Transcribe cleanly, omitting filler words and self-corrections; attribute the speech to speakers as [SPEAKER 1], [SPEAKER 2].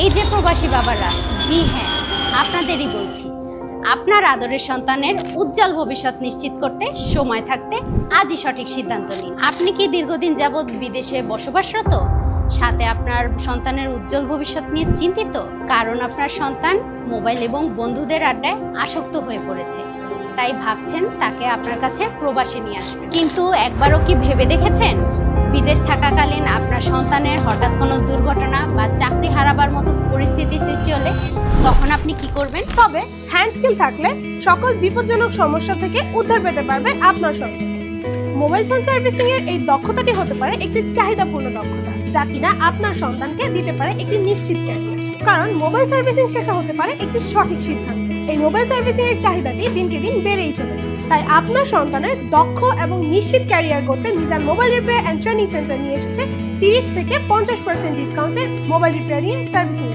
[SPEAKER 1] এই যে প্রবাসী বাবারা, জি হ্যাঁ, আপনাদেরই বলছি। আপনার আদরের সন্তানের উজ্জ্বল ভবিষ্যৎ নিশ্চিত করতে সময় থাকতে আজই সঠিক সিদ্ধান্ত নিন। আপনি কি দীর্ঘদিন যাবৎ বিদেশে বসবাসরত, সাথে আপনার সন্তানের উজ্জ্বল ভবিষ্যৎ নিয়ে চিন্তিত? কারণ আপনার সন্তান মোবাইল এবং বন্ধুদের আড্ডায় আসক্ত হয়ে পড়েছে, তাই ভাবছেন তাকে আপনার কাছে প্রবাসে নিয়ে আসবেন। কিন্তু একবারও কি ভেবে দেখেছেন, বিদেশ থাকাকালীন আপনার সন্তানের হঠাৎ কোনো দুর্ঘটনা বা চাকরি হারাবার মতো পরিস্থিতি সৃষ্টি হলে তখন আপনি কি করবেন?
[SPEAKER 2] তবে হ্যান্ড স্কিল থাকলে সকল বিপজ্জনক সমস্যা থেকে উদ্ধার পেতে পারবে আপনার সন্তান। মোবাইল ফোন সার্ভিসিং এর এই দক্ষতাটি হতে পারে একটি চাহিদাপূর্ণ দক্ষতা, যা কিনা আপনার সন্তানকে দিতে পারে একটি নিশ্চিত ক্যারিয়ার। কারণ মোবাইল সার্ভিসিং শেখা হতে পারে একটি সঠিক সিদ্ধান্ত। এই মোবাইল সার্ভিসিং এর চাহিদাটি দিনকে দিন বেড়েই চলেছে, তাই আপনার সন্তানের দক্ষ এবং নিশ্চিত ক্যারিয়ার করতে Mizan mobile repair and training centre নিয়ে এসেছে 30 থেকে 50% ডিসকাউন্টে মোবাইল রিপেয়ারিং সার্ভিসিং।